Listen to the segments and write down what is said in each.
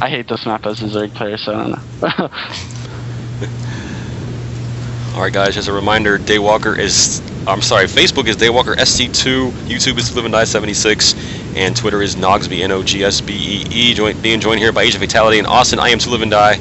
I hate this map as a Zerg player, so I don't know. Alright guys, just a reminder, Facebook is DayWalker SC2, YouTube is toliveanddie76, and Twitter is Nogsby, N-O-G-S-B-E-E. Being joined here by Age of Fatality and Austin. I am toliveanddie.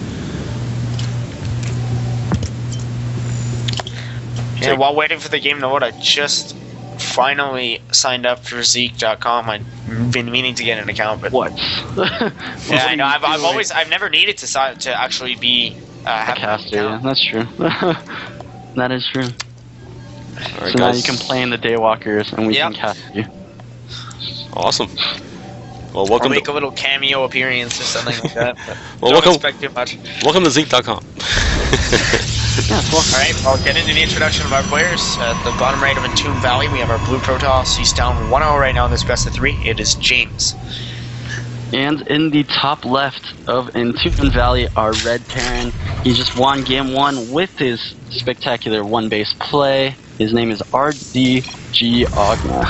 And while waiting for the game to load, I just finally signed up for RDGOgna. I've been meaning to get an account, but what? Yeah, I know. I've never needed to actually be a caster. Yeah, that's true. That is true. Right, so now you can play in the Daywalkers, and we can cast you. Awesome. Well, welcome. I'll make a little cameo appearance or something like that. Well, don't expect too much. Welcome to Zeke.com. Alright, I'll get into the introduction of our players. At the bottom right of Entombed Valley, we have our blue Protoss. He's down 1-0 right now in this best of 3. It is James. And in the top left of Entombed Valley, our red Terran. He just won game 1 with his spectacular one-base play. His name is RDGOgna.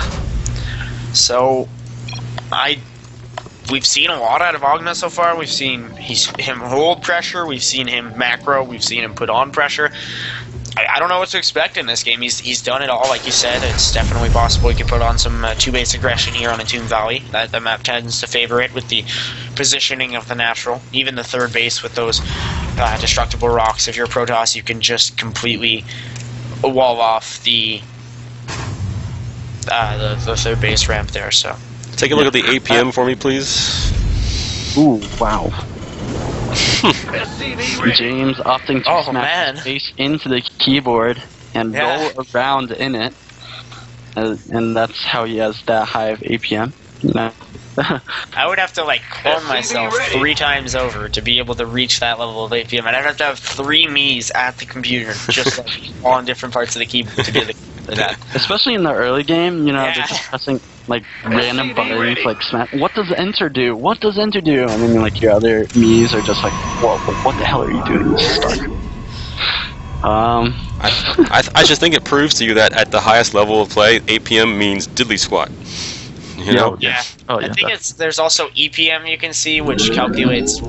So, we've seen a lot out of Ogna so far. We've seen him hold pressure. We've seen him macro. We've seen him put on pressure. I don't know what to expect in this game. He's done it all, like you said. It's definitely possible he can put on some two-base aggression here on Entombed Valley. The map tends to favor it with the positioning of the natural. Even the third base with those destructible rocks. If you're a Protoss, you can just completely wall off the third base ramp there. So take a look at the APM for me, please. Ooh, wow. James opting to smash his face into the keyboard and roll around in it, and that's how he has that high of APM. No. I would have to clone myself 3 times over to be able to reach that level of APM, and I'd have to have 3 me's at the computer just on different parts of the keyboard to do that. Especially in the early game, you know, they're just pressing random buttons, smash. What does enter do? What does enter do? And then your other me's are just whoa, what the hell are you doing? This is Stark. I just think it proves to you that at the highest level of play, APM means diddly squat. You know? Yeah. I think there's also EPM you can see, which calculates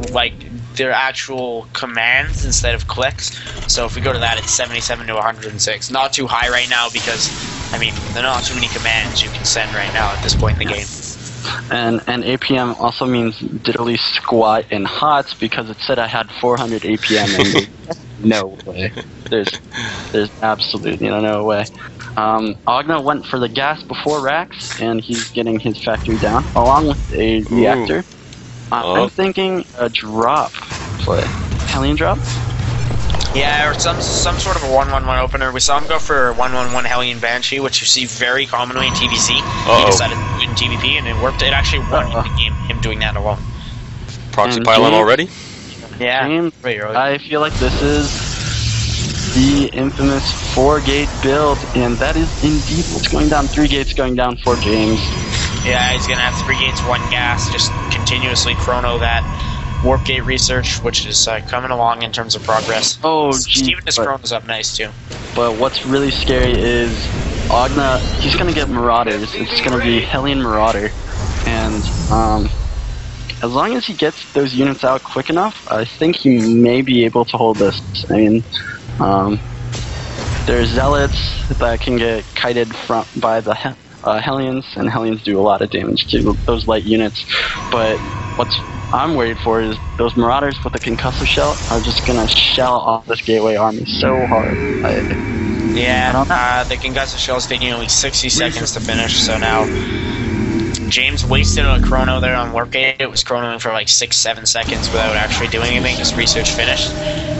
their actual commands instead of clicks. So if we go to that, it's 77 to 106. Not too high right now because, there are not too many commands you can send right now at this point in the game. And APM also means diddly squat and hot because it said I had 400 APM and no way. There's absolutely no way. Ogna went for the gas before Rax, and he's getting his factory down, along with a reactor. I'm thinking a drop play. Hellion drop? Yeah, or some sort of a 1-1-1 opener. We saw him go for 1-1-1 Hellion Banshee, which you see very commonly in TVC. He decided to do it in TVP, and it worked. It actually won the game, him doing that alone. Proxy pylon already? Yeah. James, I feel like this is the infamous 4-gate build, and that is indeed what's going down. 3 gates going down for James. Yeah, he's going to have 3 gates, 1 gas, just continuously chrono that warp gate research, which is coming along in terms of progress. Oh, Steven is chronos up nice, too. But what's really scary is Ogna, he's going to get Marauders. It's going to be Hellion Marauder, and as long as he gets those units out quick enough, I think he may be able to hold this. There's Zealots that can get kited by the Hellions, and Hellions do a lot of damage to those light units. But what I'm worried for is those Marauders with the concussive shell are just going to shell off this gateway army so hard. The concussive shell is taking only 60 seconds to finish, so now James wasted a chrono there on Warpgate. It was chronoing for 6-7 seconds without actually doing anything. His research finished,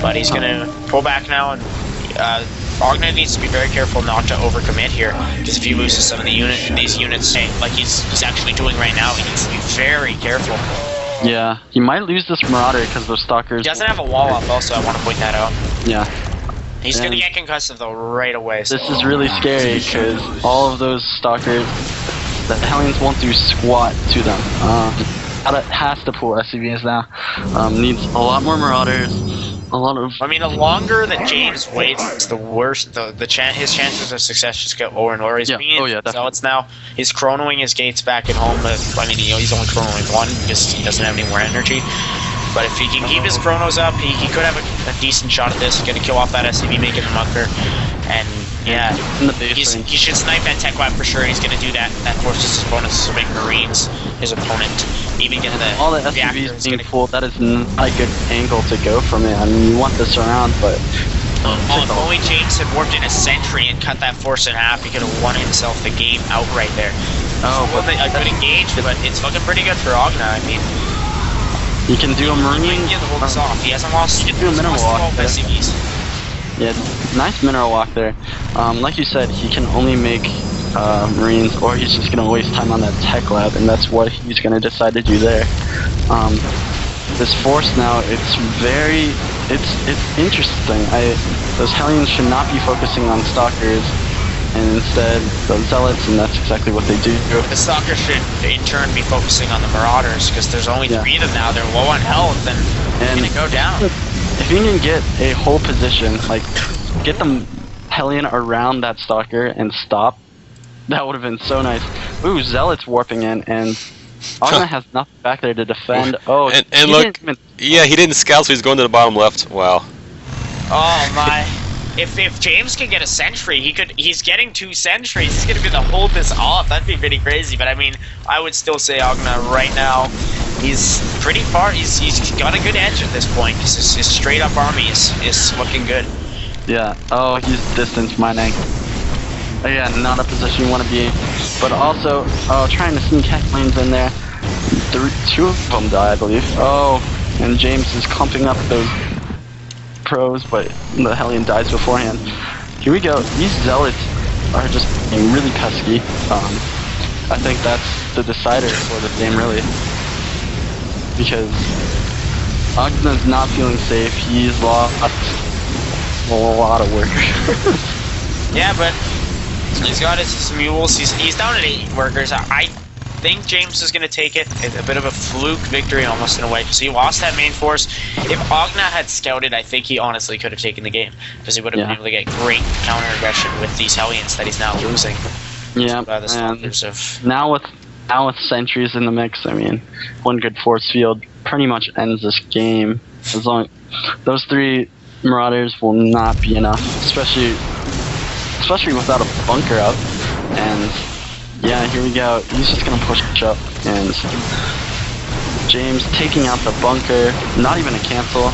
but he's going to pull back now, and Ogna needs to be very careful not to overcommit here, because if he loses some of these units, like he's actually doing right now, he needs to be very careful. Yeah, he might lose this Marauder because those Stalkers... He doesn't have a wall up also, I want to point that out. Yeah. He's going to get concussive though right away. So. This is really scary because all of those Stalkers, the Hellions won't do squat to them. Has to pull SCVs now. Needs a lot more Marauders. A lot of. The longer that James waits, the worse. His chances of success just get lower and lower. He's being Zealots now. He's chronoing his gates back at home. He's only chronoing 1 because he doesn't have any more energy. But if he can keep his chronos up, he could have a decent shot at this. Get a kill off that SCV, making the mucker. And yeah, he should snipe that tech lab for sure. He's going to do that. That forces his opponents to make Marines, his opponent. Even get the all the SCVs being full, that is not a good angle to go from it. I mean, you want this around, but... if only James had warped in a sentry and cut that force in half, he could have won himself the game outright there. Oh, but a good engage, but it's looking pretty good for Ogna. I mean, you can do a Marine. He hold this off. He hasn't lost. You can do a mineral walk there. SCVs. Yeah, nice mineral walk there. Like you said, he can only make Marines, or he's just gonna waste time on that tech lab, and that's what he's gonna decide to do there. This force now, it's interesting. Those Hellions should not be focusing on Stalkers, and instead those Zealots, and that's exactly what they do. The Stalkers should in turn be focusing on the Marauders, because there's only 3 of them now. They're low on health, and they're gonna go down. If you can get a whole position, like get the Hellion around that Stalker and stop, that would have been so nice. Ooh, Zealots warping in, and Ogna has nothing back there to defend. Oh, and look, yeah, he didn't scout, so he's going to the bottom left. Wow. Oh my! If James can get a sentry, he's getting 2 sentries. He's gonna be able to hold this off. That'd be pretty crazy. But I mean, I would still say Ogna right now. He's pretty far. He's got a good edge at this point. His straight up army is looking good. Yeah. Oh, he's distance mining. Again, not a position you want to be in. But also, trying to sneak hack lanes in there. 2 of them die, I believe. Oh, and James is clumping up those pros, but the Hellion dies beforehand. Here we go. These Zealots are just being really pesky. I think that's the decider for the game, really. Because Ogna's not feeling safe. He's lost a lot of workers. Yeah, but he's got his mules. He's down at 8 workers. I think James is going to take it. It's a bit of a fluke victory almost in a way, because he lost that main force. If Ogna had scouted, I think he honestly could have taken the game, because he would have been able to get great counter aggression with these Hellions that he's now losing. Yeah, and now with sentries in the mix, I mean, one good force field pretty much ends this game. As long those 3 Marauders will not be enough, especially without a bunker up. And yeah, here we go. He's just gonna push up, and James taking out the bunker. Not even a cancel.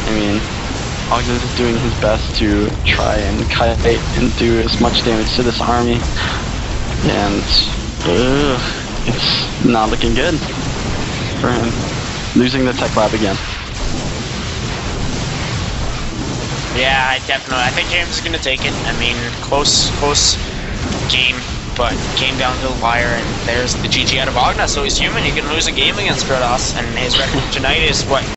I mean, Ogna is doing his best to try and kite and do as much damage to this army, and it's not looking good for him. Losing the tech lab again. Yeah, I think James is going to take it. I mean, close game, but came down to the wire, and there's the GG out of Ogna. So he's human. He can lose a game against Kratos, and his record tonight is what?